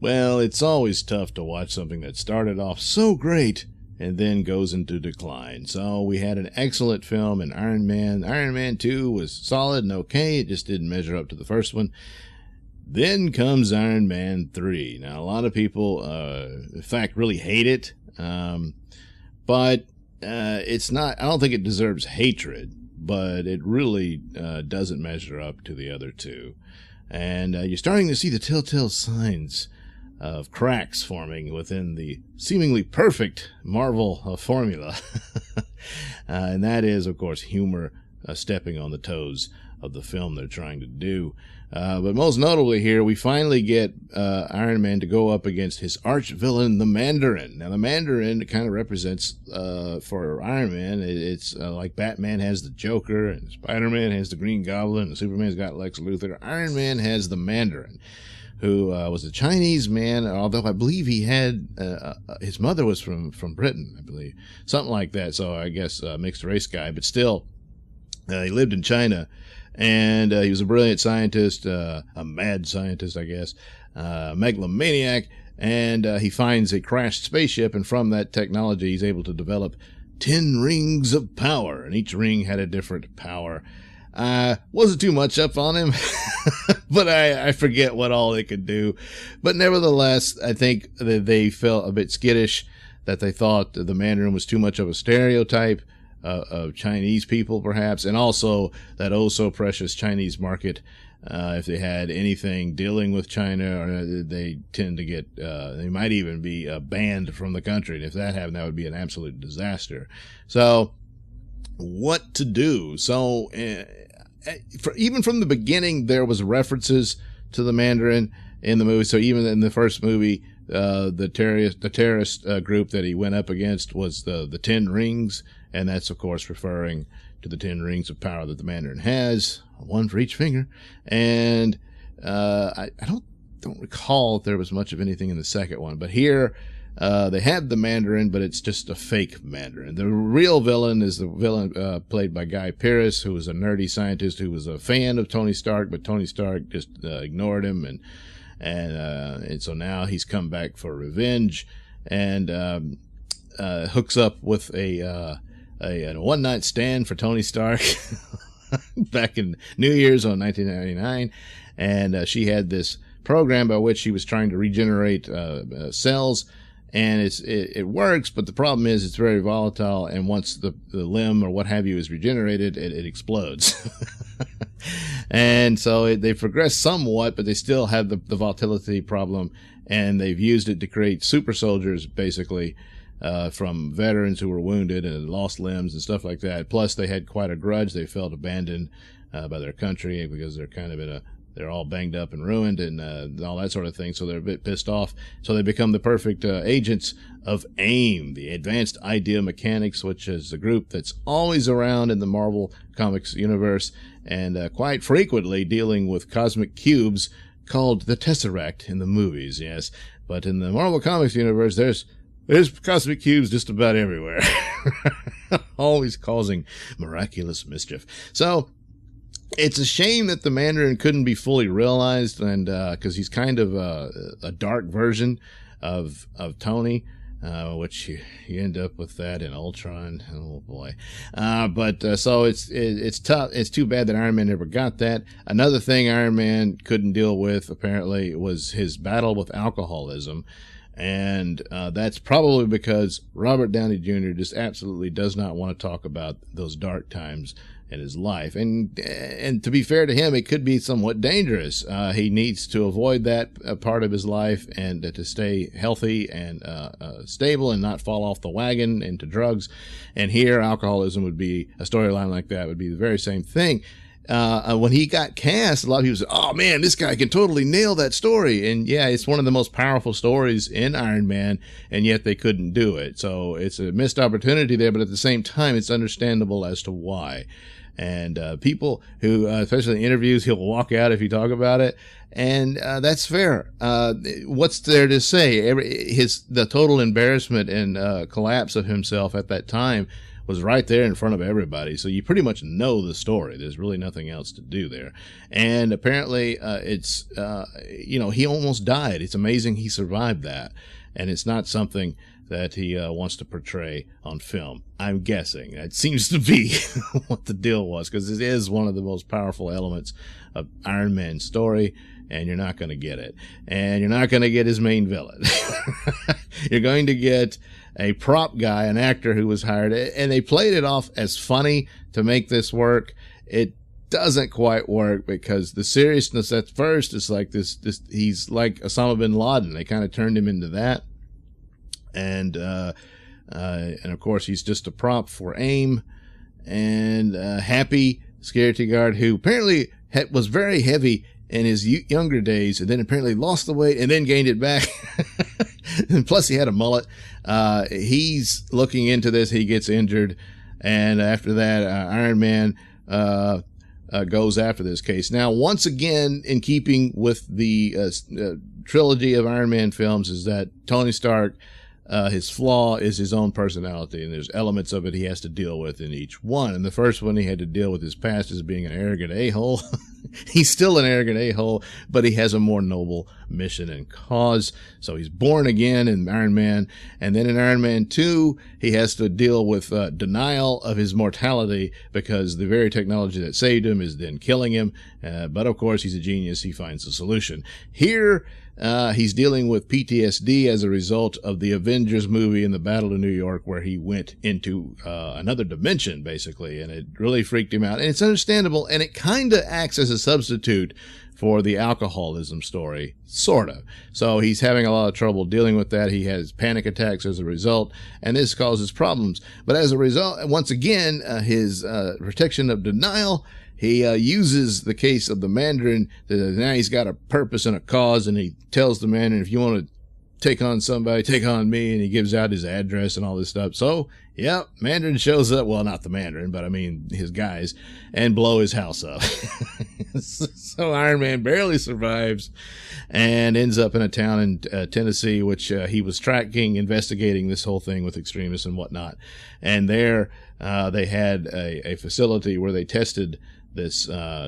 Well, it's always tough to watch something that started off so great and then goes into decline. So we had an excellent film in Iron Man. Iron Man 2 was solid and okay. It just didn't measure up to the first one. Then comes Iron Man 3. Now, a lot of people, in fact, really hate it. But it's not, I don't think it deserves hatred, but it really doesn't measure up to the other two. And you're starting to see the telltale signs of cracks forming within the seemingly perfect Marvel formula. And that is, of course, humor stepping on the toes of the film they're trying to do. But most notably here, we finally get Iron Man to go up against his arch villain, the Mandarin. Now, the Mandarin kind of represents, for Iron Man, it's like Batman has the Joker, and Spider-Man has the Green Goblin, and Superman's got Lex Luthor. Iron Man has the Mandarin, who was a Chinese man, although I believe he had, his mother was from Britain, I believe. Something like that, so I guess mixed race guy, but still, he lived in China. And he was a brilliant scientist, a mad scientist, I guess, megalomaniac, and he finds a crashed spaceship, and from that technology he's able to develop 10 rings of power, and each ring had a different power. Wasn't too much up on him, but I forget what all they could do. But nevertheless, I think that they felt a bit skittish, that they thought the Mandarin was too much of a stereotype of Chinese people, perhaps, and also that oh so precious Chinese market. If they had anything dealing with China, or they tend to get, they might even be banned from the country. And if that happened, that would be an absolute disaster. So, what to do? So, even from the beginning, there was references to the Mandarin in the movie. So even in the first movie, the terrorist group that he went up against was the 10 rings. And that's, of course, referring to the 10 rings of power that the Mandarin has, one for each finger. And I don't recall if there was much of anything in the second one. But here, they have the Mandarin, but it's just a fake Mandarin. The real villain is the villain played by Guy Pearce, who was a nerdy scientist who was a fan of Tony Stark, but Tony Stark just ignored him. And so now he's come back for revenge and hooks up with a one-night stand for Tony Stark back in New Year's on 1999, and she had this program by which she was trying to regenerate cells, and it works, but the problem is it's very volatile, and once the limb or what have you is regenerated, it explodes. And so they've progressed somewhat, but they still have the volatility problem, and they've used it to create super soldiers, basically, from veterans who were wounded and lost limbs and stuff like that. Plus, they had quite a grudge. They felt abandoned by their country because they're kind of they're all banged up and ruined and all that sort of thing. So they're a bit pissed off. So they become the perfect agents of AIM, the Advanced Idea Mechanics, which is a group that's always around in the Marvel Comics universe and quite frequently dealing with cosmic cubes called the Tesseract in the movies, yes. But in the Marvel Comics universe, there's cosmic cubes just about everywhere. Always causing miraculous mischief. So, it's a shame that the Mandarin couldn't be fully realized, and because he's kind of a dark version of Tony, which you end up with that in Ultron. Oh boy! So it's tough. It's too bad that Iron Man never got that. Another thing Iron Man couldn't deal with apparently was his battle with alcoholism. And that's probably because Robert Downey Jr. just absolutely does not want to talk about those dark times in his life. And to be fair to him, it could be somewhat dangerous. He needs to avoid that part of his life and to stay healthy and stable and not fall off the wagon into drugs. And here, alcoholism would be a storyline like that would be the very same thing. When he got cast, a lot of people said, oh man, this guy can totally nail that story. And yeah, it's one of the most powerful stories in Iron Man, and yet they couldn't do it. So it's a missed opportunity there, but at the same time, it's understandable as to why. And people who, especially in interviews, he'll walk out if you talk about it, and that's fair. What's there to say? The total embarrassment and collapse of himself at that time was right there in front of everybody. So you pretty much know the story. There's really nothing else to do there. And apparently it's, he almost died. It's amazing he survived that. And it's not something that he wants to portray on film. I'm guessing that seems to be what the deal was, because it is one of the most powerful elements of Iron Man's story, and you're not going to get it. And you're not going to get his main villain. You're going to get a prop guy, an actor who was hired, and they played it off as funny to make this work. It doesn't quite work, because the seriousness at first is like this he's like Osama bin Laden. They kind of turned him into that. And of course, he's just a prop for AIM. And Happy, security guard, who apparently was very heavy in his younger days, and then apparently lost the weight and then gained it back. And plus, he had a mullet. He's looking into this. He gets injured. And after that, Iron Man goes after this case. Now, once again, in keeping with the trilogy of Iron Man films, is that Tony Stark, his flaw is his own personality, and there's elements of it he has to deal with in each one. And the first one, he had to deal with his past as being an arrogant a-hole. He's still an arrogant a-hole, but he has a more noble mission and cause. So he's born again in Iron Man. And then in Iron Man 2, he has to deal with denial of his mortality, because the very technology that saved him is then killing him. But of course, he's a genius. He finds a solution. Here, he's dealing with PTSD as a result of the Avengers movie and the Battle of New York, where he went into another dimension, basically, and it really freaked him out. And it's understandable, and it kind of acts as a substitute for the alcoholism story, sort of. So he's having a lot of trouble dealing with that. He has panic attacks as a result, and this causes problems. But as a result, once again, his protection of denial, he uses the case of the Mandarin. Now he's got a purpose and a cause, and he tells the Mandarin, if you want to take on somebody, take on me, and he gives out his address and all this stuff. So, yeah, Mandarin shows up. Well, not the Mandarin, but I mean his guys, and blow his house up. So Iron Man barely survives and ends up in a town in Tennessee, which he was tracking, investigating this whole thing with extremists and whatnot. And there they had a facility where they tested this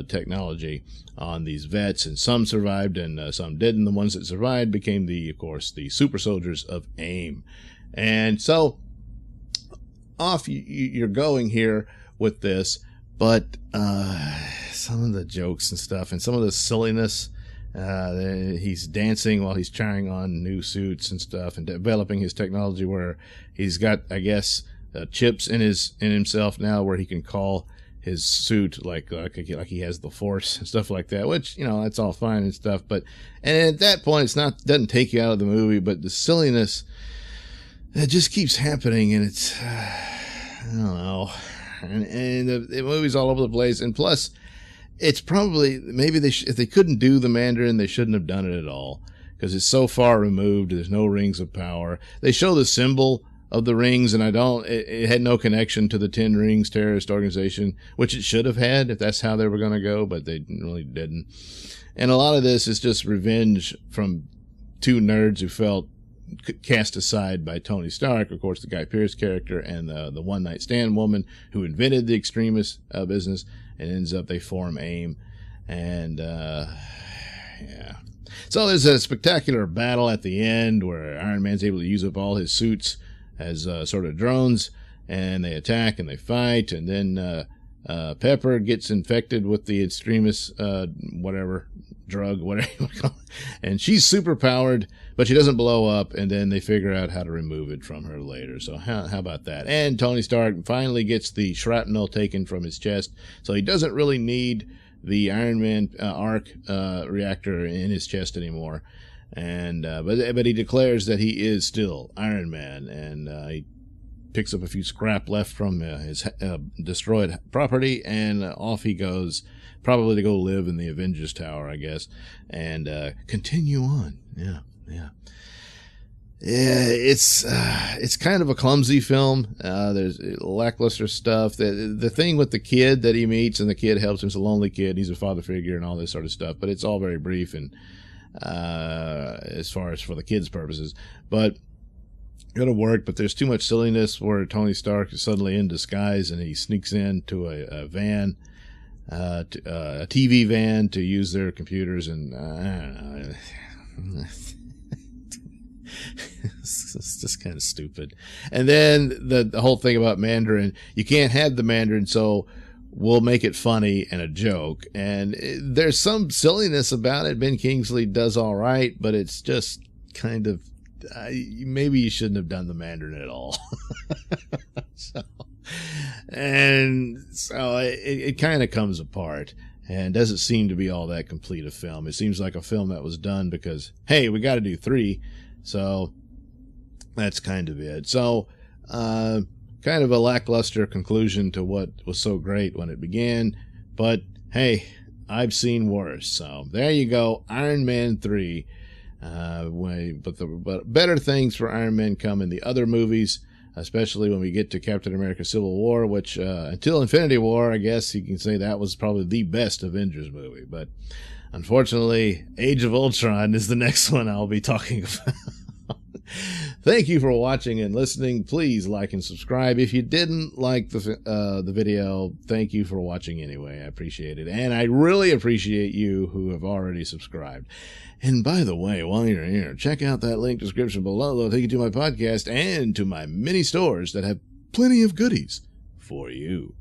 technology on these vets, and some survived and some didn't. The ones that survived became of course, the super soldiers of AIM. And so off you're going here with this, but some of the jokes and stuff and some of the silliness, he's dancing while he's trying on new suits and stuff and developing his technology, where he's got, I guess, chips in himself now, where he can call his suit like he has the Force and stuff like that, which, that's all fine and stuff. And at that point, doesn't take you out of the movie, but the silliness that just keeps happening, and it's, I don't know. And the movie's all over the place. And plus, it's probably, maybe if they couldn't do the Mandarin, they shouldn't have done it at all, because it's so far removed. There's no rings of power. They show the symbol of the rings, and it had no connection to the 10 Rings terrorist organization, which it should have had if that's how they were going to go, but they really didn't. And a lot of this is just revenge from two nerds who felt cast aside by Tony Stark, of course, the Guy Pearce character, and the one night stand woman who invented the extremist business, and ends up they form AIM. And yeah. So there's a spectacular battle at the end where Iron Man's able to use up all his suits as sort of drones, and they attack and they fight, and then Pepper gets infected with the extremist drug, whatever you want to call it, and she's super powered, but she doesn't blow up, and then they figure out how to remove it from her later. So how about that? And Tony Stark finally gets the shrapnel taken from his chest, so he doesn't really need the Iron Man arc reactor in his chest anymore. And but he declares that he is still Iron Man, and he picks up a few scrap left from his destroyed property, and off he goes, probably to go live in the Avengers Tower, I guess, and continue on. Yeah. It's kind of a clumsy film. There's lackluster stuff. The thing with the kid that he meets, and the kid helps him, is a lonely kid. He's a father figure and all this sort of stuff, but it's all very brief and as far as for the kids' purposes. But It'll work, but there's too much silliness where Tony Stark is suddenly in disguise and he sneaks into a van, a TV van, to use their computers, and I don't know. It's just kind of stupid. And then the whole thing about Mandarin, you can't have the Mandarin, so we'll make it funny and a joke. And there's some silliness about it. Ben Kingsley does all right, but it's just kind of, maybe you shouldn't have done the Mandarin at all. so it kind of comes apart and doesn't seem to be all that complete a film. It seems like a film that was done because, hey, we got to do 3. So that's kind of it. So kind of a lackluster conclusion to what was so great when it began. But hey, I've seen worse. So there you go. Iron Man 3. But better things for Iron Man come in the other movies, especially when we get to Captain America Civil War, which until Infinity War, I guess you can say that was probably the best Avengers movie. But unfortunately, Age of Ultron is the next one I'll be talking about. Thank you for watching and listening. Please like and subscribe. If you didn't like the video, thank you for watching anyway. I appreciate it. And I really appreciate you who have already subscribed. And by the way, while you're here, check out that link description below. It'll take you to my podcast and to my many stores that have plenty of goodies for you.